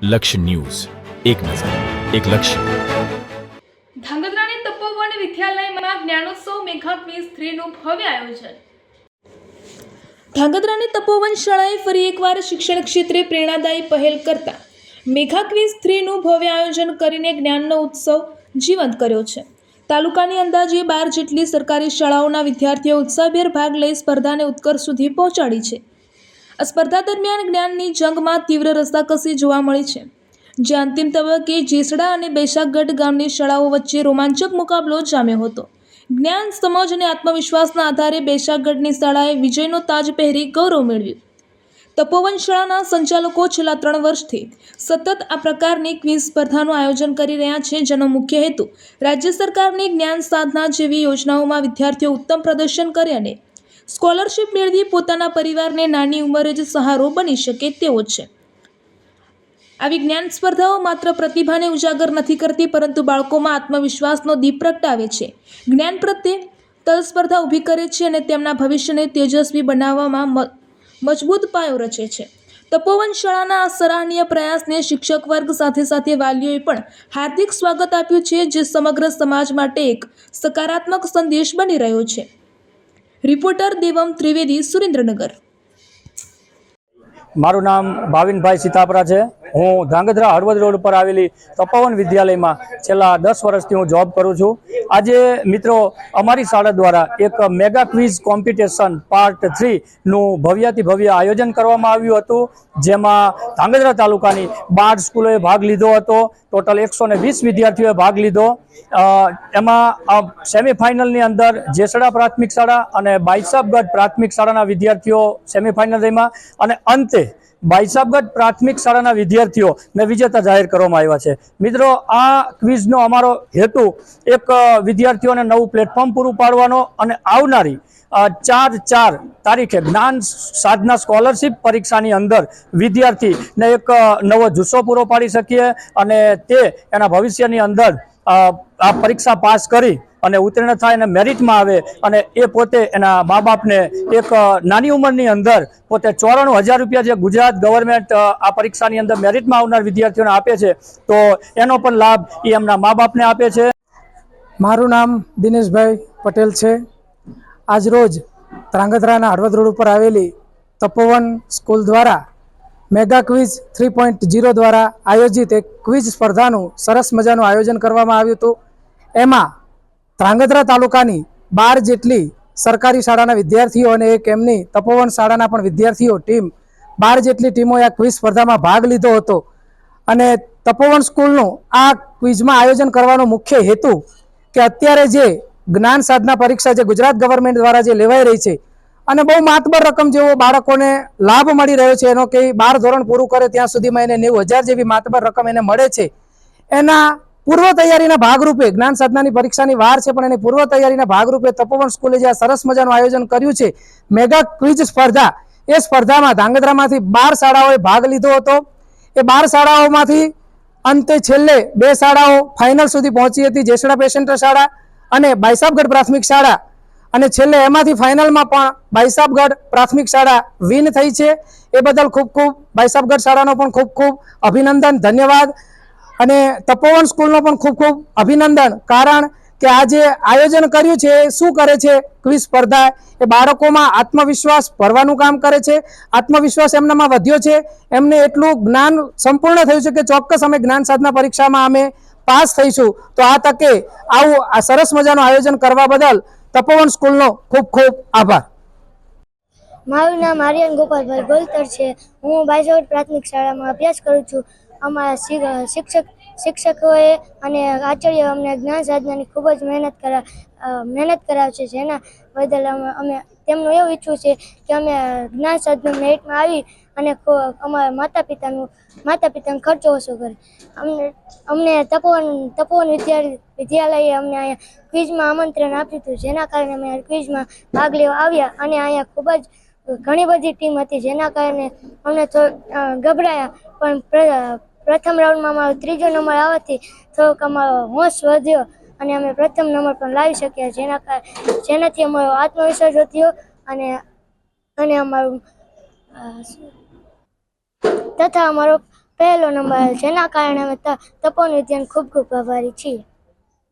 લક્ષ્ય ન્યૂઝ, એક નજર, એક લક્ષ્ય. ધાંગધ્રાની તપોવન વિદ્યાલયમાં જ્ઞાનોત્સવ મેઘા ક્વિઝ 3નું ભવ્ય આયોજન. ધાંગધ્રાની તપોવન શાળાએ ફરી એકવાર શિક્ષણ ક્ષેત્રે પ્રેરણાદાયી પહેલ કરતા મેઘા ક્વિઝ 3નું ભવ્ય આયોજન કરીને જ્ઞાનનો ઉત્સવ જીવંત કર્યો છે. તાલુકાની અંદાજે 12 જેટલી સરકારી શાળાઓના વિદ્યાર્થીઓ ઉત્સાહભેર ભાગ લઈ સ્પર્ધાને ઉત્કર્ષ સુધી પહોંચાડી છે. આ સ્પર્ધા દરમિયાન જ્ઞાનની જંગમાં તીવ્ર રસાકસી જોવા મળી છે, જે અંતિમ તબક્કે જેસડા અને બેશાગઢ ગામની શાળાઓ વચ્ચે રોમાંચક મુકાબલો જામ્યો હતો. જ્ઞાન, સમજ અને આત્મવિશ્વાસના આધારે બેશાગઢની શાળાએ વિજયનો તાજ પહેરી ગૌરવ મેળવ્યું. તપોવન શાળાના સંચાલકો છેલ્લા 3 વર્ષથી સતત આ પ્રકારની ક્વિઝ સ્પર્ધાનું આયોજન કરી રહ્યા છે, જેનો મુખ્ય હેતુ રાજ્ય સરકારની જ્ઞાન સાધના જેવી યોજનાઓમાં વિદ્યાર્થીઓ ઉત્તમ પ્રદર્શન કરે અને સ્કોલરશિપ મેળવી પોતાના પરિવારને નાની ઉંમરે જ સહારો બની શકે તેવો છે. આવી જ્ઞાન સ્પર્ધાઓ માત્ર પ્રતિભાને ઉજાગર નથી કરતી, પરંતુ બાળકોમાં આત્મવિશ્વાસનો દીપ પ્રગટાવે છે, જ્ઞાન પ્રત્યે તલસ્પર્ધા ઊભી કરે છે અને તેમના ભવિષ્યને તેજસ્વી બનાવવામાં મજબૂત પાયો રચે છે. તપોવન શાળાના આ સરાહનીય પ્રયાસને શિક્ષક વર્ગ સાથે સાથે વાલીઓએ પણ હાર્દિક સ્વાગત આપ્યું છે, જે સમગ્ર સમાજ માટે એક સકારાત્મક સંદેશ બની રહ્યો છે. રિપોર્ટર દેવમ ત્રિવેદી, સુરેન્દ્રનગર. મારું નામ ભાવિનભાઈ સીતાપરા છે. હું ધાંગધ્રા હળવદ રોડ પર આવેલી તપોવન વિદ્યાલયમાં છેલ્લા 10 વર્ષથી હું જોબ કરું છું. આજે મિત્રો અમારી શાળા દ્વારા એક મેગા ક્વિઝ કોમ્પિટિશન પાર્ટ 3નું ભવ્યાતિ ભવ્ય આયોજન કરવામાં આવ્યું હતું, જેમાં ધાંગધ્રા તાલુકાની 12 સ્કૂલોએ ભાગ લીધો હતો. ટોટલ 120 વિદ્યાર્થીઓએ ભાગ લીધો. એમાં સેમીફાઇનલની અંદર જેસડા પ્રાથમિક શાળા અને બાઈસાબગઢ પ્રાથમિક શાળાના વિદ્યાર્થીઓ સેમીફાઇનલ રમ્યા અને અંતે બાઈસાબગઢ પ્રાથમિક શાળાના વિદ્યાર્થીઓને વિજેતા જાહેર કરવામાં આવ્યા છે. મિત્રો, આ ક્વિઝનો અમારો હેતુ એક વિદ્યાર્થીઓને નવું પ્લેટફોર્મ પૂરું પાડવાનો અને આવનારી 4 તારીખે જ્ઞાન સાધના સ્કોલરશિપ પરીક્ષાની અંદર વિદ્યાર્થીને એક નવો જુસ્સો પૂરો પાડી શકીએ અને તે એના ભવિષ્યની અંદર આ પરીક્ષા પાસ કરી અને ઉત્તીર્ણ થાય અને મેરિટમાં આવે અને એ પોતે એના મા બાપને એક નાની ઉંમરની અંદર પોતે 94,000 રૂપિયા જે ગુજરાત ગવર્મેન્ટ આ પરીક્ષાની અંદર મેરિટમાં આવનાર વિદ્યાર્થીઓને આપે છે, તો એનો પણ લાભ એ એમના મા બાપને આપે છે. મારું નામ દિનેશભાઈ પટેલ છે. આજરોજ ધ્રાંગધ્રાના હળવદ રોડ ઉપર આવેલી તપોવન સ્કૂલ દ્વારા મેગા ક્વિઝ 3.0 દ્વારા આયોજિત એક ક્વિઝ સ્પર્ધાનું સરસ મજાનું આયોજન કરવામાં આવ્યું હતું. એમાં ધ્રાંગધ્રા તાલુકાની 12 જેટલી સરકારી શાળાના વિદ્યાર્થીઓ અને એક એમની તપોવન શાળાના પણ વિદ્યાર્થીઓ ટીમ 12 જેટલી ટીમોએ આ ક્વિઝ સ્પર્ધામાં ભાગ લીધો હતો. અને તપોવન સ્કૂલનું આ ક્વિઝમાં આયોજન કરવાનો મુખ્ય હેતુ કે અત્યારે જે જ્ઞાન સાધના પરીક્ષા જે ગુજરાત ગવર્મેન્ટ દ્વારા જે લેવાઈ રહી છે અને બહુ માતબર રકમ જેવો બાળકોને લાભ મળી રહ્યો છે, એનો કે 12 ધોરણ પૂરું કરે ત્યાં સુધીમાં એને 90,000 જેવી માતબર રકમ એને મળે છે. એના પૂર્વ તૈયારીના ભાગરૂપે જ્ઞાન સાધનાની પરીક્ષાની વાર છે, પણ એની પૂર્વ તૈયારીના ભાગરૂપે તપોવન સ્કૂલે જે આ સરસ મજાનું આયોજન કર્યું છે મેગા ક્વિઝ સ્પર્ધા, એ સ્પર્ધામાં ધાંગધ્રામાંથી 12 શાળાઓએ ભાગ લીધો હતો. એ 12 શાળાઓમાંથી અંતે છેલ્લે 2 શાળાઓ ફાઇનલ સુધી પહોંચી હતી, જેસડા પેસેન્ટર શાળા અને બાઈસાબગઢ પ્રાથમિક શાળા, અને છેલ્લે એમાંથી ફાઇનલમાં પણ બાઈસાબગઢ પ્રાથમિક શાળા વિન થઈ છે. એ બદલ ખૂબ ખૂબ બાઈસાબગઢ શાળાનો પણ ખૂબ ખૂબ અભિનંદન, ધન્યવાદ. અને તપોવન સ્કૂલનો પણ ખૂબ ખૂબ અભિનંદન, કારણ કે આ જે આયોજન કર્યું છે એ શું કરે છે, ક્વિઝ સ્પર્ધા એ બાળકોમાં આત્મવિશ્વાસ ભરવાનું કામ કરે છે. આત્મવિશ્વાસ એમનામાં વધ્યો છે, એમને એટલું જ્ઞાન સંપૂર્ણ થયું છે કે ચોક્કસ અમે જ્ઞાન સાધના પરીક્ષામાં અમે પાસ થઈશું. તો આ તકે આવું આ સરસ મજાનું આયોજન કરવા બદલ તપોવન સ્કૂલનો ખૂબ ખૂબ આભાર. મારું નામ આર્યન ગોપાલભાઈ ગોલતર છે. હું બાઈસાબગઢ પ્રાથમિક શાળામાં અભ્યાસ કરું છું. અમારા શિક્ષકોએ અને આચાર્ય અમને જ્ઞાન સાધનાની ખૂબ જ મહેનત કરાવે છે, જેના બદલ અમે તેમનું એવું ઈચ્છવું છે કે અમે જ્ઞાન સાધના મેરિટમાં આવી અને અમારા માતા પિતાનો ખર્ચો ઓછો કરે. અમને તપોવન વિદ્યાલયે અમને અહીંયા ક્વિઝમાં આમંત્રણ આપ્યું હતું, જેના કારણે અમે ક્વિઝમાં ભાગ લેવા આવ્યા અને અહીંયા ખૂબ જ ઘણી બધી ટીમ હતી, જેના કારણે અમને ગભરાયા, પણ પ્રથમ રાઉન્ડમાં અમારો 3જો નંબર આવવાથી થોડોક અમારો હોશ વધ્યો અને અમે પ્રથમ નંબર પણ લાવી શક્યા, જેનાથી અમારો આત્મવિશ્વાસ વધ્યો અને અમારું તથા અમારો પહેલો નંબર આવ્યો, જેના કારણે અમે તપોવન વિદ્યાને ખૂબ ખૂબ આભારી છીએ.